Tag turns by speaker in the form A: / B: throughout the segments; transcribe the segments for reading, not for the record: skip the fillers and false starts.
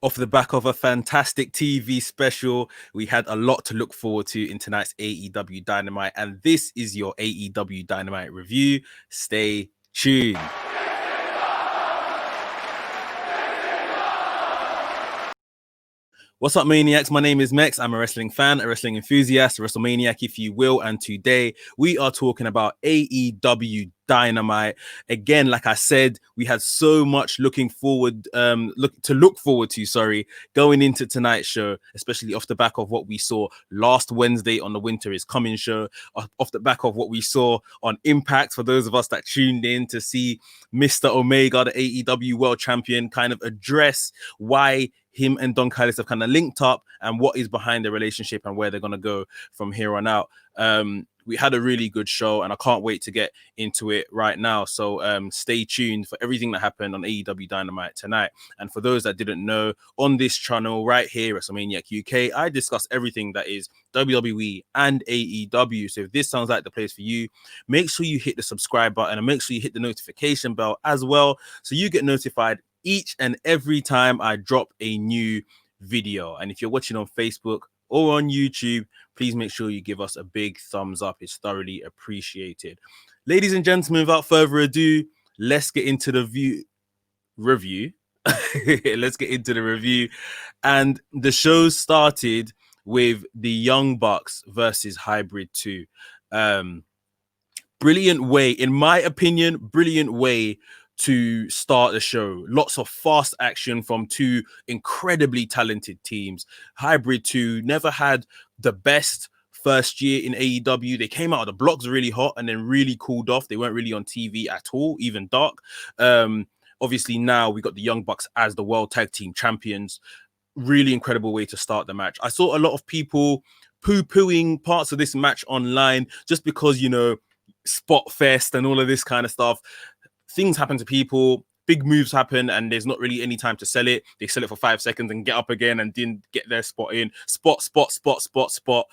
A: Off the back of a fantastic TV special, we had a lot to look forward to in tonight's AEW Dynamite, and this is your AEW Dynamite review. Stay tuned. What's up, Maniacs? My name is Mex. I'm a wrestling fan, a wrestling enthusiast, a WrestleManiac, if you will. And today we are talking about AEW Dynamite. Again, like I said, we had so much look forward to, going into tonight's show, especially off the back of what we saw last Wednesday on the Winter is Coming show, off the back of what we saw on Impact, for those of us that tuned in to see Mr. Omega, the AEW World Champion, kind of address why him and Don Callis have kind of linked up and what is behind the relationship and where they're going to go from here on out. We had a really good show and I can't wait to get into it right now. So stay tuned for everything that happened on AEW Dynamite tonight. And for those that didn't know, on this channel right here, WrestleManiac UK, I discuss everything that is WWE and AEW. So if this sounds like the place for you, make sure you hit the subscribe button and make sure you hit the notification bell as well, so you get notified each and every time I drop a new video. And if you're watching on Facebook or on YouTube, please make sure you give us a big thumbs up. It's thoroughly appreciated. Ladies and gentlemen, without further ado, let's get into the review. Let's get into the review. And the show started with the Young Bucks versus Hybrid 2. Brilliant way, in my opinion, brilliant way to start the show. Lots of fast action from two incredibly talented teams. Hybrid 2 never had the best first year in AEW. They came out of the blocks really hot and then really cooled off. They weren't really on TV at all, even dark. Obviously now we got the Young Bucks as the World Tag Team Champions. Really incredible way to start the match. I saw a lot of people poo-pooing parts of this match online just because, you know, spot fest and all of this kind of stuff. Things happen to people, big moves happen, and there's not really any time to sell it. They sell it for 5 seconds and get up again and didn't get their spot in. Spot.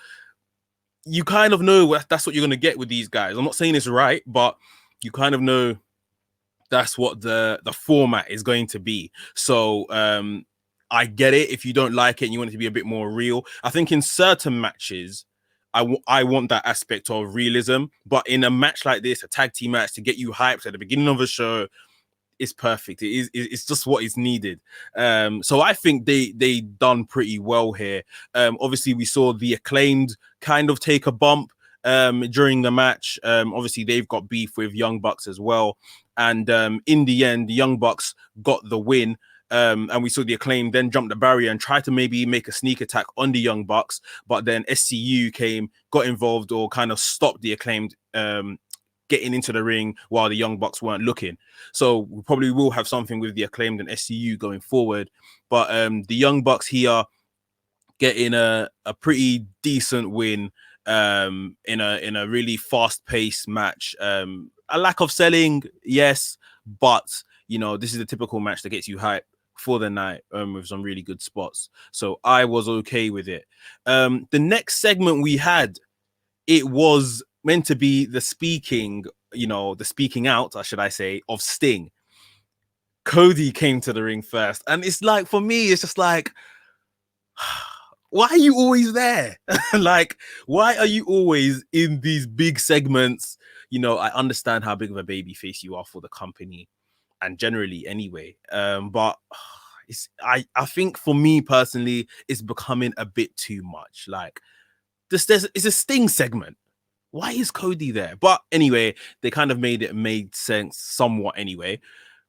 A: You kind of know that's what you're going to get with these guys. I'm not saying it's right, but you kind of know that's what the format is going to be. So I get it if you don't like it and you want it to be a bit more real. I think in certain matches, I want that aspect of realism, but in a match like this, a tag team match, to get you hyped at the beginning of a show, it's perfect. It's just what is needed. So I think they done pretty well here. Obviously, we saw the Acclaimed kind of take a bump during the match. Obviously, they've got beef with Young Bucks as well, and in the end, the Young Bucks got the win. And we saw the Acclaim then jump the barrier and try to maybe make a sneak attack on the Young Bucks, but then SCU came, got involved, or kind of stopped the Acclaimed getting into the ring while the Young Bucks weren't looking. So we probably will have something with the Acclaimed and SCU going forward. But the Young Bucks here getting a pretty decent win in a really fast-paced match. A lack of selling, yes, but you know, this is a typical match that gets you hyped for the night with some really good spots. So I was okay with it. The next segment we had, it was meant to be the speaking out, should I say, of Sting. Cody came to the ring first. And it's like, for me, it's just like, why are you always there? Like, why are you always in these big segments? You know, I understand how big of a baby face you are for the company, and generally anyway, but I think for me personally, it's becoming a bit too much. Like, it's a Sting segment. Why is Cody there? But anyway, they kind of made sense somewhat anyway.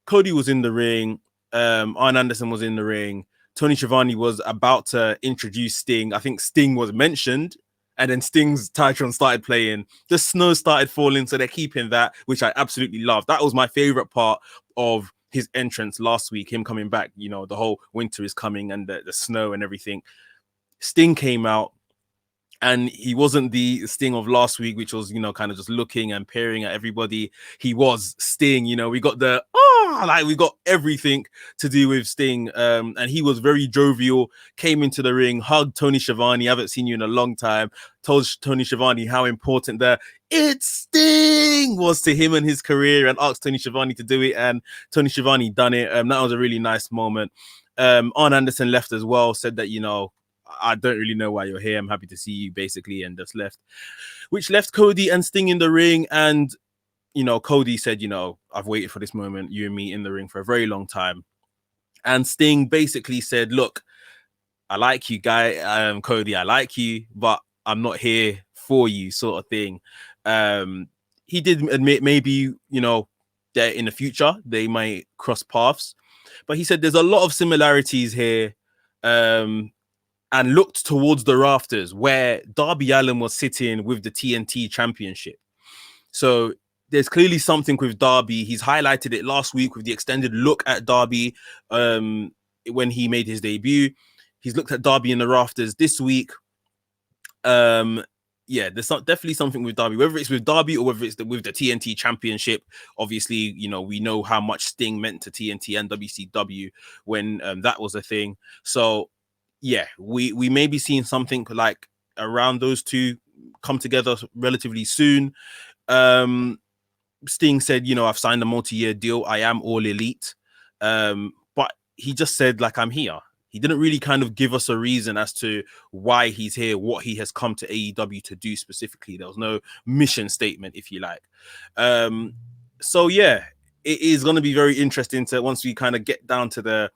A: Cody was in the ring. Arn Anderson was in the ring. Tony Schiavone was about to introduce Sting. I think Sting was mentioned, and then Sting's Titron started playing. The snow started falling, so they're keeping that, which I absolutely love. That was my favorite part of his entrance last week, him coming back. You know, the whole winter is coming and the snow and everything. Sting came out, and he wasn't the Sting of last week, which was, you know, kind of just looking and peering at everybody. He was Sting, you know, we got we got everything to do with Sting. And he was very jovial, came into the ring, hugged Tony Schiavone. I haven't seen you in a long time. Told Tony Schiavone how important the "It's Sting" was to him and his career, and asked Tony Schiavone to do it. And Tony Schiavone done it. That was a really nice moment. Arn Anderson left as well, said that, I don't really know why you're here. I'm happy to see you, basically, and just left. Which left Cody and Sting in the ring. And, Cody said, I've waited for this moment, you and me in the ring, for a very long time. And Sting basically said, look, I like you, Cody, I like you, but I'm not here for you, sort of thing. He did admit maybe, that in the future they might cross paths, but he said there's a lot of similarities here, and looked towards the rafters where Darby Allin was sitting with the TNT Championship. So there's clearly something with Darby. He's highlighted it last week with the extended look at Darby when he made his debut. He's looked at Darby in the rafters this week. There's definitely something with Darby, whether it's with Darby or whether it's with the TNT Championship. Obviously, we know how much Sting meant to TNT and WCW when that was a thing. So, yeah, we may be seeing something like around those two come together relatively soon. Sting said, I've signed a multi-year deal. I am All Elite. But he just said, like, I'm here. He didn't really kind of give us a reason as to why he's here, what he has come to AEW to do specifically. There was no mission statement, if you like. So, yeah, it is going to be very interesting to once we kind of get down to the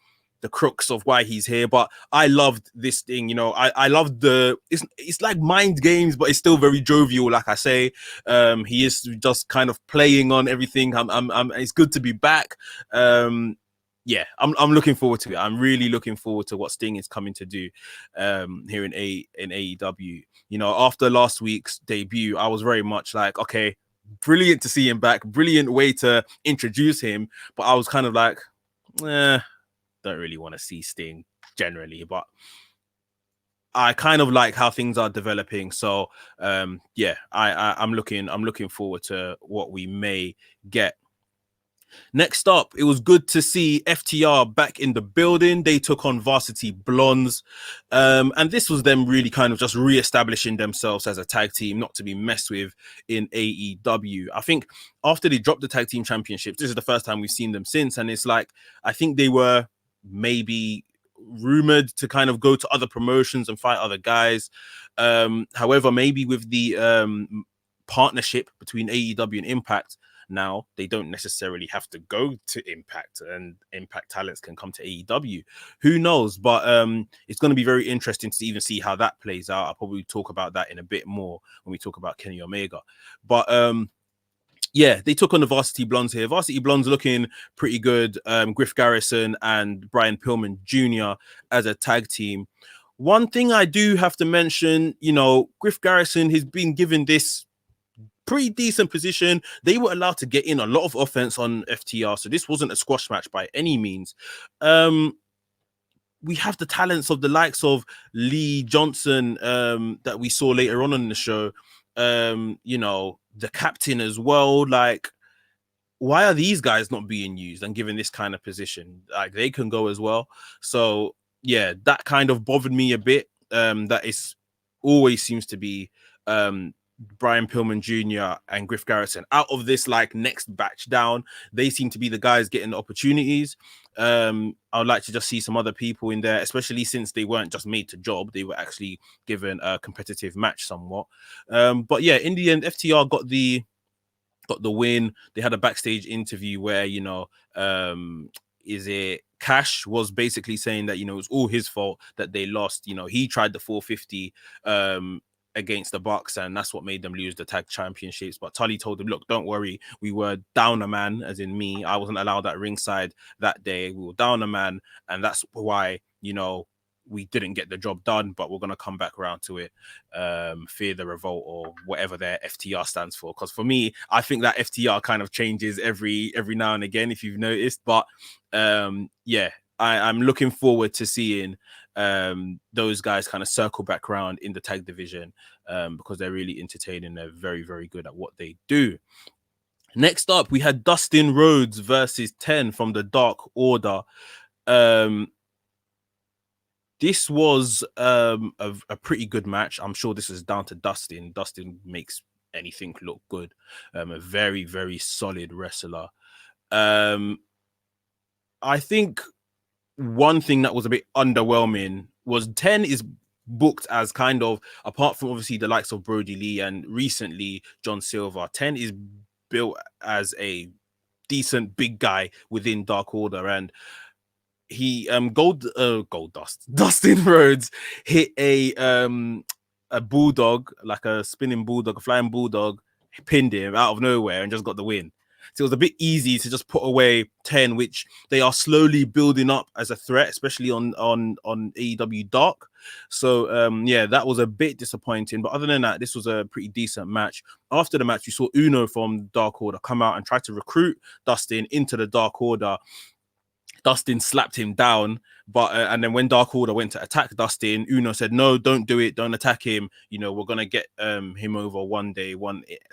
A: crux of why he's here. But I loved this thing, I loved it's like mind games, but it's still very jovial. Like I say, he is just kind of playing on everything. It's good to be back. I'm looking forward to it. I'm really looking forward to what Sting is coming to do here in AEW. After last week's debut, I was very much like, okay, brilliant to see him back, brilliant way to introduce him. But I was kind of like, don't really want to see Sting generally, but I kind of like how things are developing. So I'm looking forward to what we may get. Next up, it was good to see FTR back in the building. They took on Varsity Blondes. And this was them really kind of just re-establishing themselves as a tag team, not to be messed with in AEW. I think after they dropped the tag team championships, this is the first time we've seen them since. And it's like, I think they were maybe rumored to kind of go to other promotions and fight other guys. However, maybe with the partnership between AEW and Impact, now they don't necessarily have to go to Impact, and Impact talents can come to AEW. Who knows? But it's going to be very interesting to even see how that plays out. I'll probably talk about that in a bit more when we talk about Kenny Omega. But they took on the Varsity Blondes here. Varsity Blondes looking pretty good. Griff Garrison and Brian Pillman Jr. as a tag team. One thing I do have to mention, Griff Garrison has been given this pretty decent position. They were allowed to get in a lot of offense on FTR, so this wasn't a squash match by any means. We have the talents of the likes of Lee Johnson that we saw later on in the show. The captain as well. Like, why are these guys not being used and given this kind of position? Like, they can go as well. So yeah, that kind of bothered me a bit. That is always seems to be Brian Pillman Jr. and Griff Garrison out of this like next batch down. They seem to be the guys getting the opportunities. I would like to just see some other people in there, especially since they weren't just made to job. They were actually given a competitive match somewhat. But yeah, in the end, FTR got the win. They had a backstage interview where, is it Cash was basically saying that, it was all his fault that they lost. He tried the 450 against the Bucks, and that's what made them lose the tag championships. But Tully told him, look, don't worry, we were down a man, as in me. I wasn't allowed at ringside that day. We were down a man, and that's why, we didn't get the job done, but we're going to come back around to it. Fear the Revolt, or whatever their FTR stands for. Because for me, I think that FTR kind of changes every now and again, if you've noticed. But I'm looking forward to seeing those guys kind of circle back around in the tag division, because they're really entertaining. They're very, very good at what they do. Next up, we had Dustin Rhodes versus 10 from the Dark Order. This was a pretty good match. I'm sure this is down to Dustin. Dustin makes anything look good. A very, very solid wrestler. I think one thing that was a bit underwhelming was 10 is booked as kind of, apart from obviously the likes of Brody Lee and recently John Silver, 10 is built as a decent big guy within Dark Order, and he gold dust Dustin Rhodes hit a bulldog, like a spinning bulldog, a flying bulldog, pinned him out of nowhere and just got the win. So it was a bit easy to just put away 10, which they are slowly building up as a threat, especially on AEW Dark. So yeah, that was a bit disappointing. But other than that, this was a pretty decent match. After the match, you saw Uno from Dark Order come out and try to recruit Dustin into the Dark Order. Dustin slapped him down, but and then when Dark Order went to attack Dustin, Uno said, "No, don't do it. Don't attack him. You know, we're gonna get him over one day.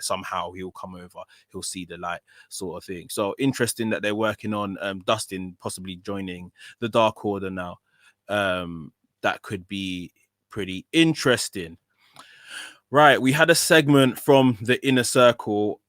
A: Somehow he'll come over. He'll see the light," sort of thing. So interesting that they're working on Dustin possibly joining the Dark Order now. That could be pretty interesting. Right, we had a segment from the Inner Circle.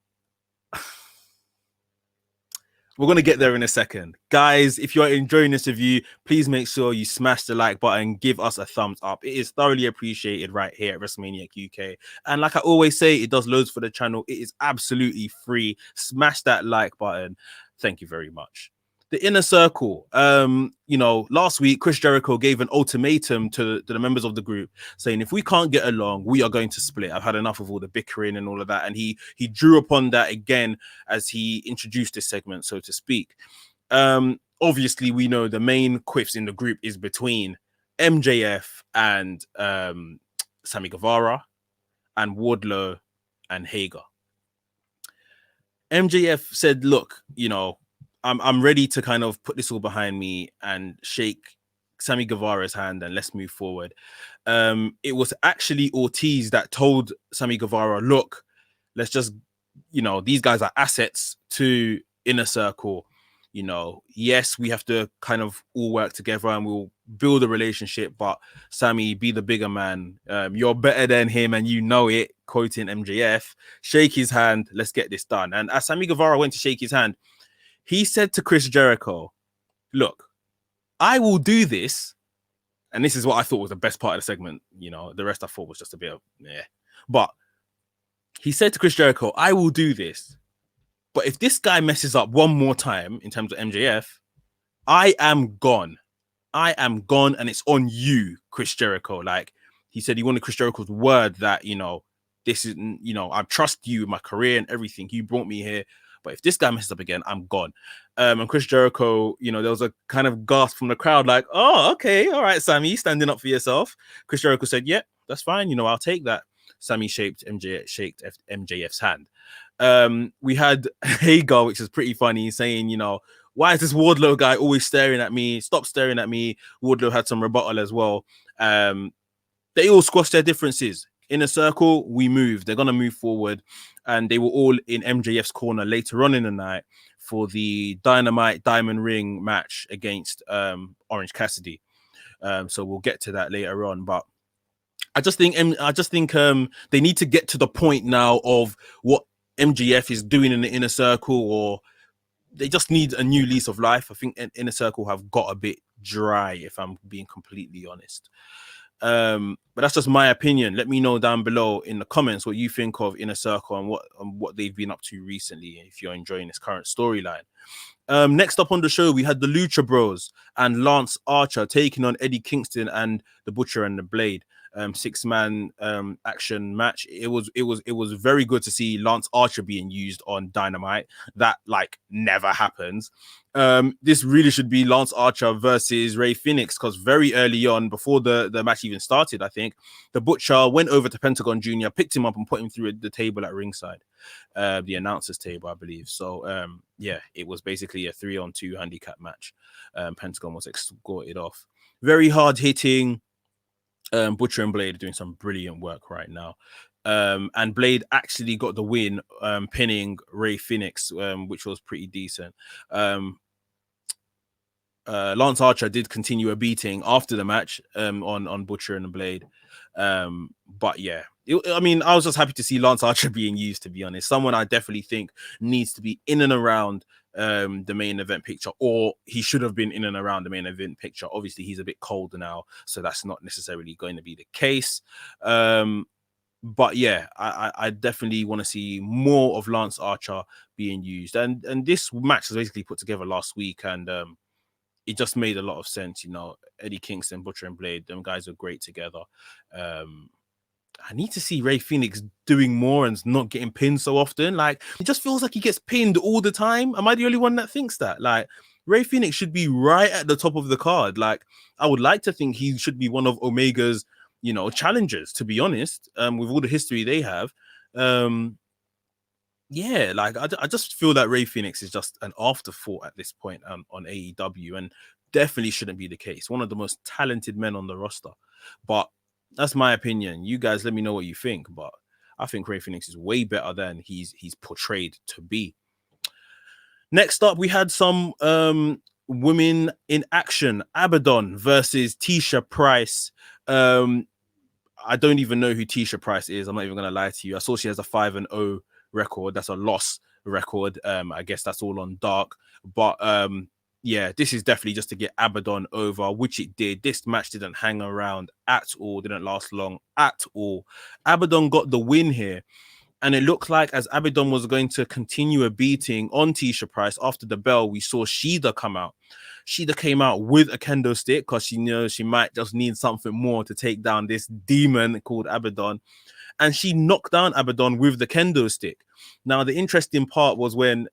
A: We're going to get there in a second. Guys, if you're enjoying this review, please make sure you smash the like button, give us a thumbs up. It is thoroughly appreciated right here at WrestleManiac UK. And like I always say, it does loads for the channel. It is absolutely free. Smash that like button. Thank you very much. The Inner Circle. You know, last week, Chris Jericho gave an ultimatum to the members of the group saying, if we can't get along, we are going to split. I've had enough of all the bickering and all of that. And he drew upon that again as he introduced this segment, so to speak. Obviously, we know the main quiffs in the group is between MJF and Sammy Guevara and Wardlow and Hager. MJF said, look, you know, I'm ready to kind of put this all behind me and shake Sammy Guevara's hand and let's move forward. It was actually Ortiz that told Sammy Guevara, look, let's just, you know, these guys are assets to Inner Circle. You know, yes, we have to kind of all work together and we'll build a relationship, but Sammy, be the bigger man. You're better than him and you know it, quoting MJF. Shake his hand, let's get this done. And as Sammy Guevara went to shake his hand, he said to Chris Jericho, look, I will do this. And this is what I thought was the best part of the segment. You know, the rest I thought was just a bit of, yeah. But he said to Chris Jericho, I will do this. But if this guy messes up one more time in terms of MJF, I am gone. I am gone and it's on you, Chris Jericho. Like, he said he wanted Chris Jericho's word that, you know, this is, you know, I trust you with my career and everything. You brought me here. But if this guy messes up again, I'm gone. And Chris Jericho, you know, there was a kind of gasp from the crowd, like, oh, okay, all right, Sammy, standing up for yourself. Chris Jericho said, yeah, that's fine. You know, I'll take that. Sammy shaked MJF's hand. We had Hager, which is pretty funny, saying, you know, why is this Wardlow guy always staring at me? Stop staring at me. Wardlow had some rebuttal as well. They all squashed their differences. Inner Circle, we moved. They're going to move forward. And they were all in MJF's corner later on in the night for the Dynamite Diamond Ring match against Orange Cassidy. So we'll get to that later on. But I just think they need to get to the point now of what MJF is doing in the Inner Circle, or they just need a new lease of life. I think Inner Circle have got a bit dry, if I'm being completely honest. But that's just my opinion. Let me know down below in the comments what you think of Inner Circle and what they've been up to recently, if you're enjoying this current storyline. Next up on the show, we had the Lucha Bros and Lance Archer taking on Eddie Kingston and the Butcher and the Blade. 6-man action match. It was very good to see Lance Archer being used on Dynamite. That like never happens. This really should be Lance Archer versus Rey Fenix, because very early on, before the match even started, I think the Butcher went over to Pentagon Jr., picked him up and put him through the table at ringside, the announcers table, I believe. So yeah, it was basically a 3-on-2 handicap match. Pentagon was escorted off. Very hard hitting. Butcher and Blade are doing some brilliant work right now. And Blade actually got the win, pinning Rey Fenix, which was pretty decent. Lance Archer did continue a beating after the match on Butcher and Blade. But yeah, I mean, I was just happy to see Lance Archer being used, to be honest. Someone I definitely think needs to be in and around the main event picture, or he should have been in and around the main event picture. Obviously, he's a bit colder now, so that's not necessarily going to be the case. But yeah, I definitely want to see more of Lance Archer being used. And this match was basically put together last week, and it just made a lot of sense. You know, Eddie Kingston, Butcher and Blade, them guys are great together. I need to see Rey Fenix doing more and not getting pinned so often. Like, it just feels like he gets pinned all the time. Am I the only one that thinks that? Like, Rey Fenix should be right at the top of the card. Like, I would like to think he should be one of Omega's, you know, challengers, to be honest, with all the history they have. Yeah, like, I just feel that Rey Fenix is just an afterthought at this point on AEW, and definitely shouldn't be the case. One of the most talented men on the roster. But that's my opinion. You guys let me know what you think, but I think Rey Fenix is way better than he's portrayed to be. Next up, we had some women in action. Abaddon versus Tisha Price. I don't even know who Tisha Price is. I'm not even going to lie to you. I saw she has a 5-0 record. That's a loss record. I guess that's all on dark. But yeah, this is definitely just to get Abaddon over, which it did. This match didn't hang around at all. Didn't last long at all. Abaddon got the win here. And it looked like as Abaddon was going to continue a beating on Tisha Price after the bell, we saw Shida come out. Shida came out with a kendo stick because she knows she might just need something more to take down this demon called Abaddon. And she knocked down Abaddon with the kendo stick. Now, the interesting part was when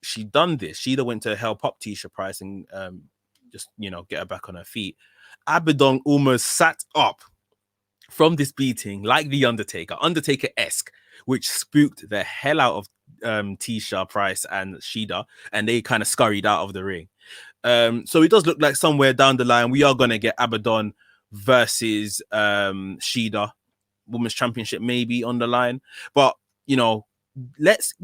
A: she done this, Shida went to help up Tisha Price and just, you know, get her back on her feet. Abaddon almost sat up from this beating like the Undertaker-esque, which spooked the hell out of Tisha Price and Shida, and they kind of scurried out of the ring. So it does look like somewhere down the line we are going to get Abaddon versus Shida, Women's Championship maybe on the line. But, you know,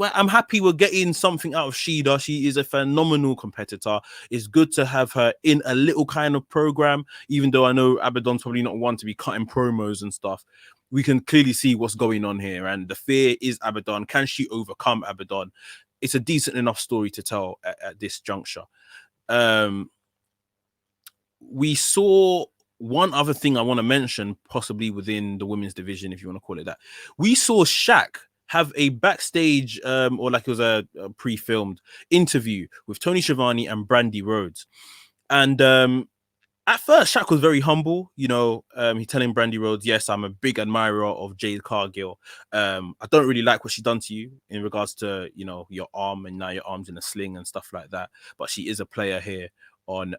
A: I'm happy we're getting something out of Shida. She is a phenomenal competitor. It's good to have her in a little kind of program, even though I know Abaddon's probably not one to be cutting promos and stuff. We can clearly see what's going on here, and the fear is Abaddon. Can she overcome Abaddon? It's a decent enough story to tell at this juncture. We saw one other thing I want to mention, possibly within the women's division, if you want to call it that. We saw Shaq have a backstage, or like it was a pre-filmed interview with Tony Schiavone and Brandy Rhodes. And at first, Shaq was very humble. You know, he's telling Brandy Rhodes, yes, I'm a big admirer of Jade Cargill. I don't really like what she done to you in regards to, you know, your arm, and now your arm's in a sling and stuff like that. But she is a player here on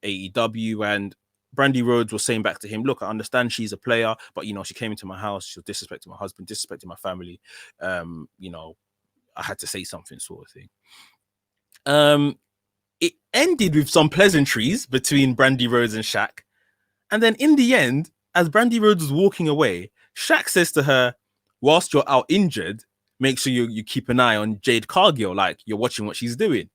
A: AEW. And Brandy Rhodes was saying back to him, look, I understand she's a player, but, you know, she came into my house, she was disrespecting my husband, disrespecting my family. You know, I had to say something, sort of thing. It ended with some pleasantries between Brandy Rhodes and Shaq. And then in the end, as Brandy Rhodes was walking away, Shaq says to her, whilst you're out injured, make sure you keep an eye on Jade Cargill, like you're watching what she's doing.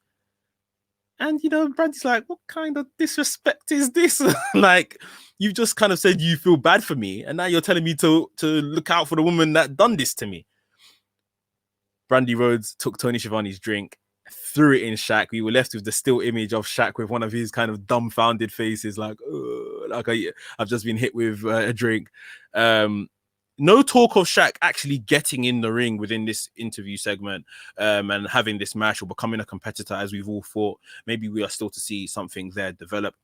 A: And, you know, Brandy's like, what kind of disrespect is this? Like, you've just kind of said you feel bad for me, and now you're telling me to look out for the woman that done this to me. Brandy Rhodes took Tony Schiavone's drink, threw it in Shaq. We were left with the still image of Shaq with one of his kind of dumbfounded faces, like I've just been hit with a drink. No talk of Shaq actually getting in the ring within this interview segment and having this match or becoming a competitor, as we've all thought. Maybe we are still to see something there develop.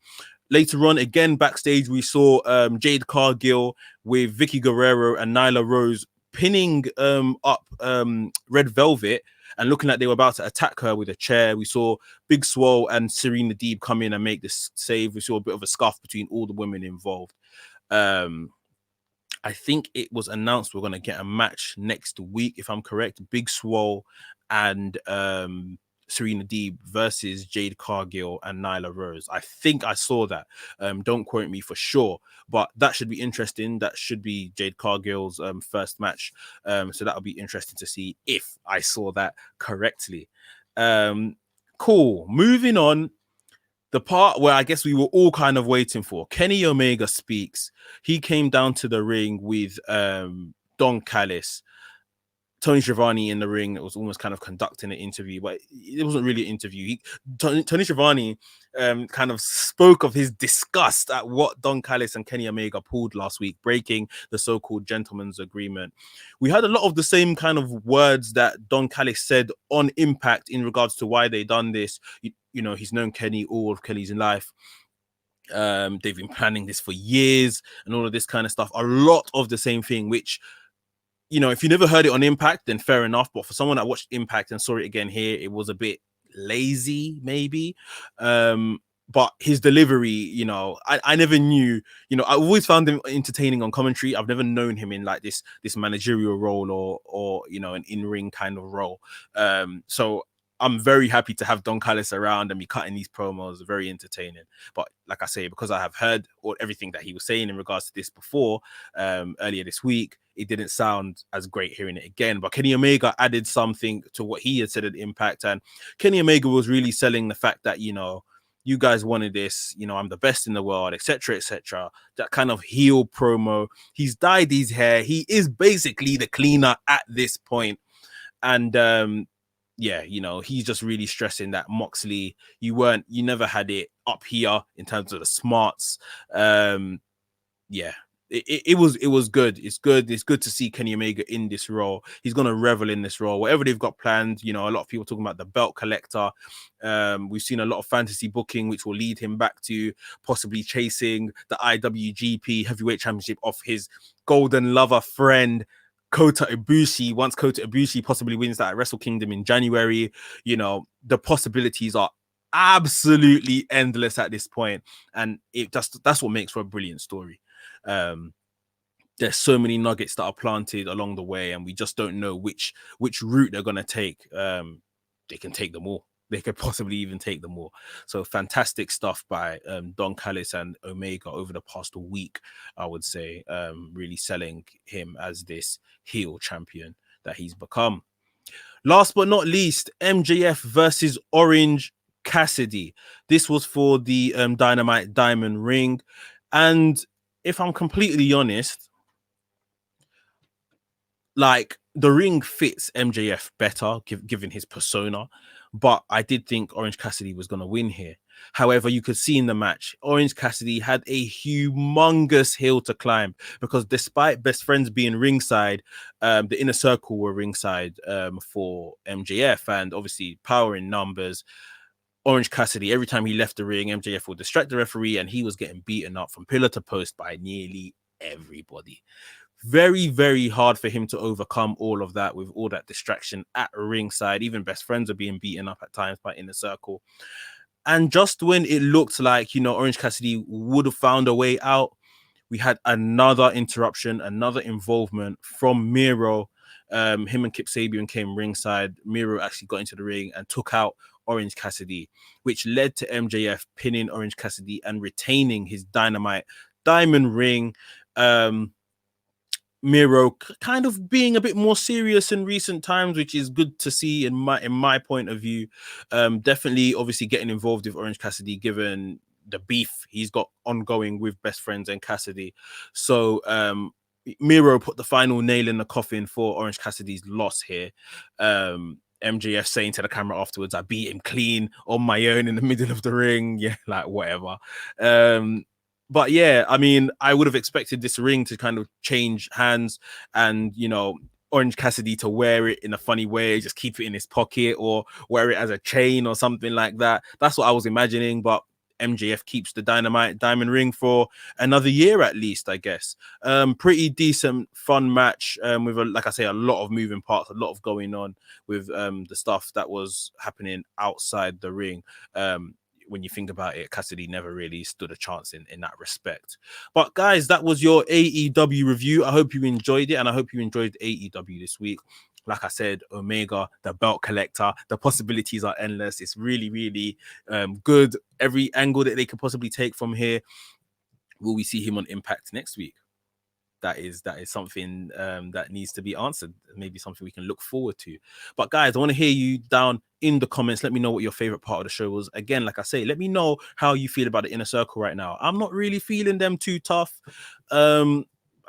A: Later on, again, backstage, we saw Jade Cargill with Vicky Guerrero and Nyla Rose pinning up Red Velvet and looking like they were about to attack her with a chair. We saw Big Swole and Serena Deeb come in and make this save. We saw a bit of a scuff between all the women involved. I think it was announced we're going to get a match next week, if I'm correct. Big Swole and Serena Deeb versus Jade Cargill and Nyla Rose. I think I saw that. Don't quote me for sure, but that should be interesting. That should be Jade Cargill's first match. So that'll be interesting to see if I saw that correctly. Cool. Moving on. The part where I guess we were all kind of waiting for. Kenny Omega speaks. He came down to the ring with Don Callis. Tony Schiavone in the ring. It was almost kind of conducting an interview, but it wasn't really an interview. Tony Schiavone kind of spoke of his disgust at what Don Callis and Kenny Omega pulled last week, breaking the so-called gentleman's agreement. We had a lot of the same kind of words that Don Callis said on Impact in regards to why they done this. You know, he's known Kenny all of Kenny's life. They've been planning this for years and all of this kind of stuff. A lot of the same thing, which, you know, if you never heard it on Impact, then fair enough. But for someone that watched Impact and saw it again here, it was a bit lazy, maybe. But his delivery, you know, I never knew, you know, I always found him entertaining on commentary. I've never known him in like this managerial role or you know, an in-ring kind of role. So I'm very happy to have Don Callis around and be cutting these promos. Very entertaining. But like I say, because I have heard everything that he was saying in regards to this before, earlier this week, it didn't sound as great hearing it again. But Kenny Omega added something to what he had said at Impact. And Kenny Omega was really selling the fact that, you know, you guys wanted this, you know, I'm the best in the world, etc., etc. That kind of heel promo. He's dyed his hair. He is basically the cleaner at this point. And yeah, you know, he's just really stressing that Moxley, you never had it up here in terms of the smarts. Yeah, it was good. It's good to see Kenny Omega in this role. He's gonna revel in this role, whatever they've got planned. You know, a lot of people talking about the belt collector. We've seen a lot of fantasy booking, which will lead him back to possibly chasing the IWGP Heavyweight Championship off his golden lover friend Kota Ibushi. Once Kota Ibushi possibly wins that at Wrestle Kingdom in January, you know, the possibilities are absolutely endless at this point, and that's what makes for a brilliant story. There's so many nuggets that are planted along the way, and we just don't know which route they're gonna take. They can take them all. They could possibly even take them all. So fantastic stuff by Don Callis and Omega over the past week, I would say. Really selling him as this heel champion that he's become. Last but not least, MJF versus Orange Cassidy. This was for the Dynamite Diamond Ring. And if I'm completely honest, like, the ring fits MJF better, given his persona. But I did think Orange Cassidy was going to win here. However, you could see in the match, Orange Cassidy had a humongous hill to climb, because despite best friends being ringside, the inner circle were ringside for MJF, and obviously power in numbers. Orange Cassidy, every time he left the ring, MJF would distract the referee, and he was getting beaten up from pillar to post by nearly everybody. Very, very hard for him to overcome all of that with all that distraction at ringside. Even best friends are being beaten up at times by Inner Circle. And just when it looked like, you know, Orange Cassidy would have found a way out, we had another interruption, another involvement from Miro. Him and Kip Sabian came ringside. Miro actually got into the ring and took out Orange Cassidy, which led to MJF pinning Orange Cassidy and retaining his Dynamite Diamond Ring. Miro kind of being a bit more serious in recent times, which is good to see in my point of view. Definitely, obviously, getting involved with Orange Cassidy, given the beef he's got ongoing with best friends and Cassidy. So Miro put the final nail in the coffin for Orange Cassidy's loss here. MJF saying to the camera afterwards, I beat him clean on my own in the middle of the ring. Yeah, like whatever. But yeah, I mean, I would have expected this ring to kind of change hands and, you know, Orange Cassidy to wear it in a funny way, just keep it in his pocket or wear it as a chain or something like that. That's what I was imagining. But MJF keeps the Dynamite Diamond Ring for another year at least, I guess. Pretty decent, fun match with, like I say, a lot of moving parts, a lot of going on with the stuff that was happening outside the ring. When you think about it, Cassidy never really stood a chance in that respect. But guys, that was your AEW review. I hope you enjoyed it, and I hope you enjoyed AEW this week. Like I said, Omega, the belt collector, the possibilities are endless. It's really, really good. Every angle that they could possibly take from here. Will we see him on Impact next week? That is something that needs to be answered. Maybe something we can look forward to. But guys, I want to hear you down in the comments. Let me know what your favorite part of the show was. Again, like I say, let me know how you feel about the Inner Circle right now. I'm not really feeling them too tough.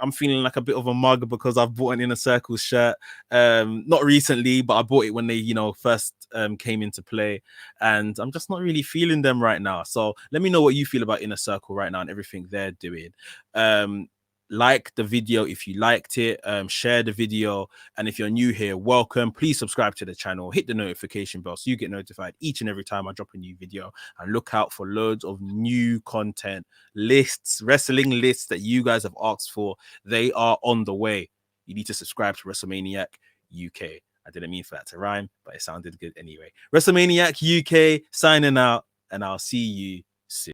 A: I'm feeling like a bit of a mug because I've bought an Inner Circle shirt. Not recently, but I bought it when they, first came into play, and I'm just not really feeling them right now. So let me know what you feel about Inner Circle right now and everything they're doing. Like the video if you liked it, share the video, and if you're new here, welcome. Please subscribe to the channel, hit the notification bell so you get notified each and every time I drop a new video, and look out for loads of new content lists, wrestling lists that you guys have asked for. They are on the way. You need to subscribe to WrestleManiac UK. I didn't mean for that to rhyme, but it sounded good anyway. WrestleManiac UK signing out, and I'll see you